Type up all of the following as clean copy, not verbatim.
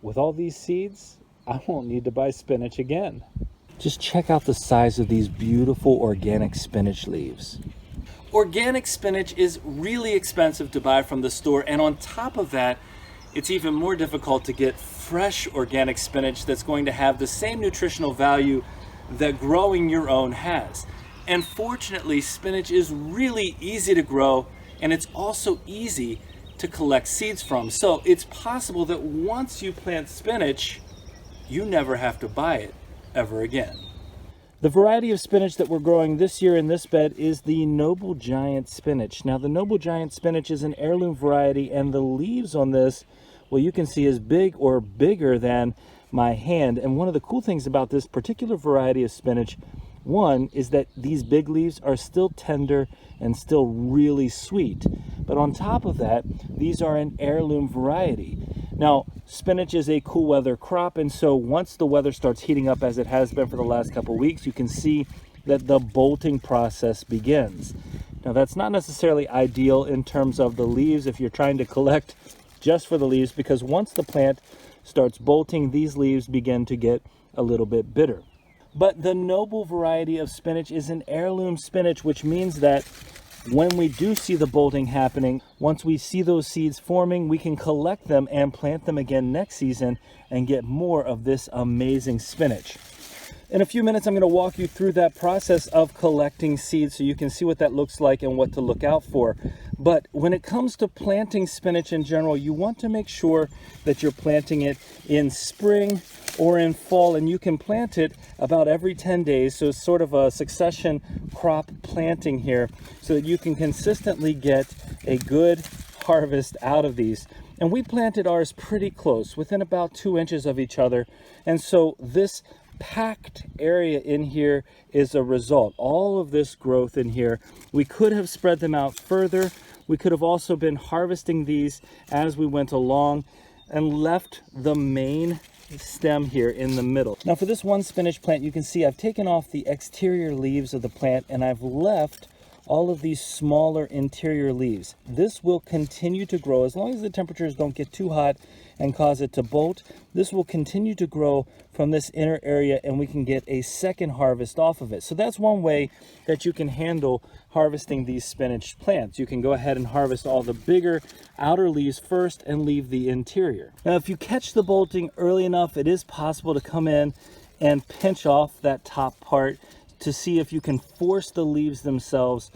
with all these seeds, I won't need to buy spinach again. Just check out the size of these beautiful organic spinach leaves. Organic spinach is really expensive to buy from the store, and on top of that, it's even more difficult to get fresh organic spinach that's going to have the same nutritional value that growing your own has. And fortunately, spinach is really easy to grow, and it's also easy to collect seeds from. So it's possible that once you plant spinach, you never have to buy it ever again. The variety of spinach that we're growing this year in this bed is the Noble Giant spinach. Now, the Noble Giant spinach is an heirloom variety, and the leaves on this, well, you can see is big or bigger than my hand. And one of the cool things about this particular variety of spinach, one, is that these big leaves are still tender and still really sweet. But on top of that, these are an heirloom variety. Now, spinach is a cool weather crop, and so once the weather starts heating up as it has been for the last couple of weeks, you can see that the bolting process begins. Now, that's not necessarily ideal in terms of the leaves if you're trying to collect just for the leaves, because once the plant starts bolting, these leaves begin to get a little bit bitter. But the Noble variety of spinach is an heirloom spinach, which means that when we do see the bolting happening, once we see those seeds forming, we can collect them and plant them again next season and get more of this amazing spinach. In a few minutes, I'm going to walk you through that process of collecting seeds so you can see what that looks like and what to look out for. But when it comes to planting spinach in general, you want to make sure that you're planting it in spring or in fall, and you can plant it about every 10 days. So it's sort of a succession crop planting here so that you can consistently get a good harvest out of these. And we planted ours pretty close, within about 2 inches of each other. And so this packed area in here is a result. All of this growth in here, we could have spread them out further. We could have also been harvesting these as we went along and left the main stem here in the middle. Now, for this one spinach plant, you can see I've taken off the exterior leaves of the plant and I've left all of these smaller interior leaves. This will continue to grow as long as the temperatures don't get too hot and cause it to bolt. This will continue to grow from this inner area, and we can get a second harvest off of it. So that's one way that you can handle harvesting these spinach plants. You can go ahead and harvest all the bigger outer leaves first and leave the interior. Now, if you catch the bolting early enough, it is possible to come in and pinch off that top part to see if you can force the leaves themselves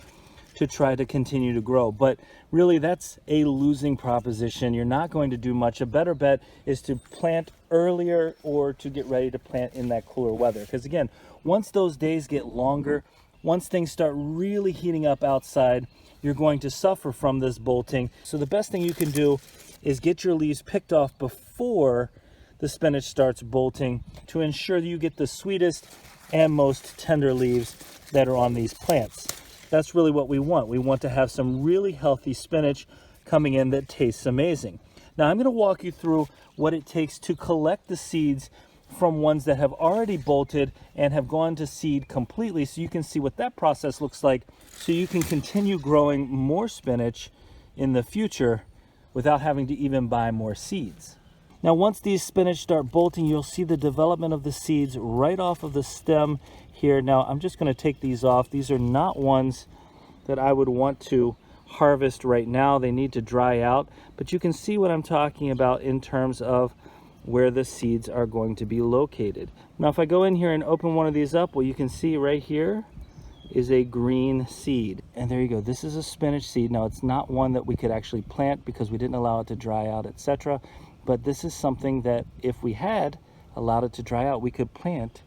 to try to continue to grow. But really, that's a losing proposition. You're not going to do much. A better bet is to plant earlier or to get ready to plant in that cooler weather. Because again, once those days get longer, once things start really heating up outside, you're going to suffer from this bolting. So the best thing you can do is get your leaves picked off before the spinach starts bolting to ensure that you get the sweetest and most tender leaves that are on these plants. That's really what we want. We want to have some really healthy spinach coming in that tastes amazing. Now, I'm going to walk you through what it takes to collect the seeds from ones that have already bolted and have gone to seed completely, so you can see what that process looks like, so you can continue growing more spinach in the future without having to even buy more seeds. Now, once these spinach start bolting, you'll see the development of the seeds right off of the stem here. Now, I'm just going to take these off. These are not ones that I would want to harvest right now. They need to dry out, but you can see what I'm talking about in terms of where the seeds are going to be located. Now, if I go in here and open one of these up, what you can see right here is a green seed. And there you go. This is a spinach seed. Now, it's not one that we could actually plant because we didn't allow it to dry out, etc. But this is something that if we had allowed it to dry out, we could plant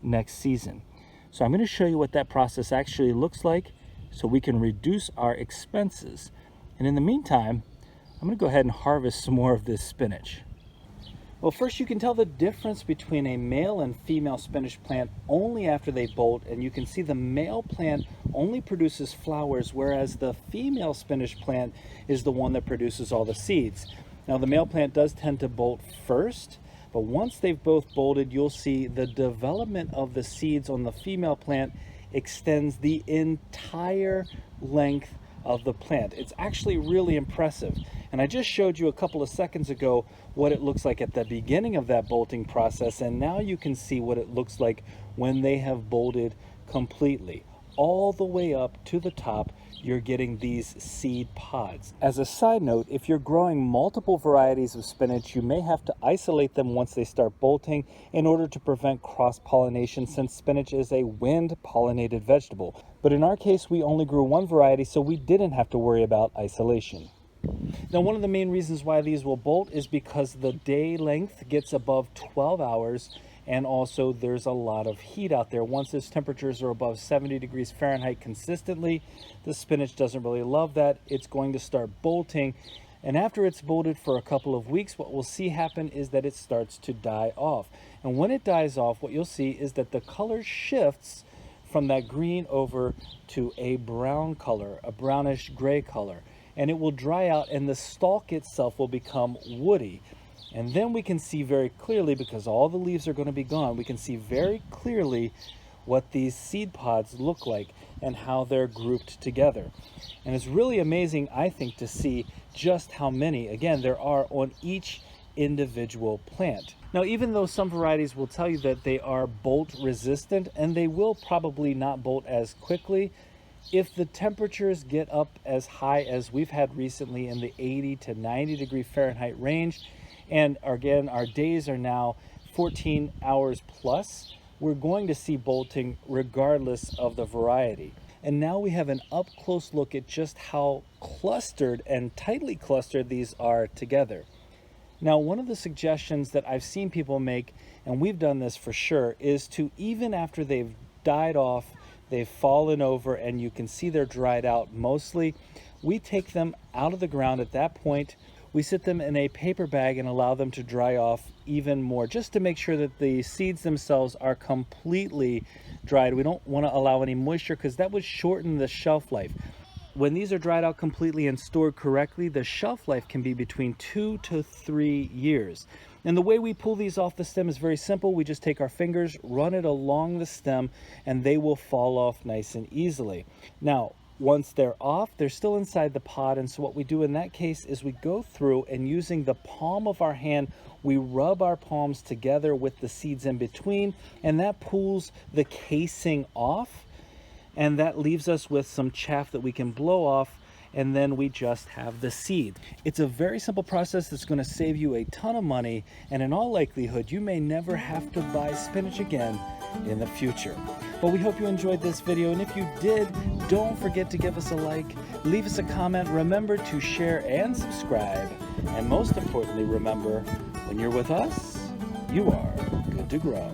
next season. So I'm going to show you what that process actually looks like so we can reduce our expenses. And in the meantime, I'm going to go ahead and harvest some more of this spinach. Well, first you can tell the difference between a male and female spinach plant only after they bolt, and you can see the male plant only produces flowers, whereas the female spinach plant is the one that produces all the seeds. Now, the male plant does tend to bolt first, but once they've both bolted, you'll see the development of the seeds on the female plant extends the entire length of the plant. It's actually really impressive. And I just showed you a couple of seconds ago what it looks like at the beginning of that bolting process, and now you can see what it looks like when they have bolted completely. All the way up to the top, you're getting these seed pods. As a side note, if you're growing multiple varieties of spinach, you may have to isolate them once they start bolting in order to prevent cross-pollination, since spinach is a wind-pollinated vegetable. But in our case, we only grew one variety, so we didn't have to worry about isolation. Now, one of the main reasons why these will bolt is because the day length gets above 12 hours, and also there's a lot of heat out there. Once its temperatures are above 70 degrees Fahrenheit consistently, the spinach doesn't really love that. It's going to start bolting, and after it's bolted for a couple of weeks, what we'll see happen is that it starts to die off. And when it dies off, what you'll see is that the color shifts from that green over to a brown color, a brownish gray color, and it will dry out, and the stalk itself will become woody. And then we can see very clearly, because all the leaves are going to be gone, we can see very clearly what these seed pods look like and how they're grouped together. And it's really amazing, I think, to see just how many, again, there are on each individual plant. Now, even though some varieties will tell you that they are bolt resistant, and they will probably not bolt as quickly, if the temperatures get up as high as we've had recently in the 80 to 90 degree Fahrenheit range, and again, our days are now 14 hours plus, we're going to see bolting regardless of the variety. And now we have an up close look at just how clustered and tightly clustered these are together. Now, one of the suggestions that I've seen people make, and we've done this for sure, is to, even after they've died off, they've fallen over, and you can see they're dried out mostly, we take them out of the ground at that point. We sit them in a paper bag and allow them to dry off even more, just to make sure that the seeds themselves are completely dried. We don't want to allow any moisture, because that would shorten the shelf life. When these are dried out completely and stored correctly, the shelf life can be between 2 to 3 years. And the way we pull these off the stem is very simple. We just take our fingers, run it along the stem, and they will fall off nice and easily. Now, once they're off, they're still inside the pod, and so what we do in that case is we go through, and using the palm of our hand, we rub our palms together with the seeds in between, and that pulls the casing off, and that leaves us with some chaff that we can blow off, and then we just have the seed. It's a very simple process that's going to save you a ton of money, and in all likelihood, you may never have to buy spinach again in the future. But we hope you enjoyed this video, and if you did, don't forget to give us a like, leave us a comment, remember to share and subscribe, and most importantly, remember, when you're with us, you are good to grow.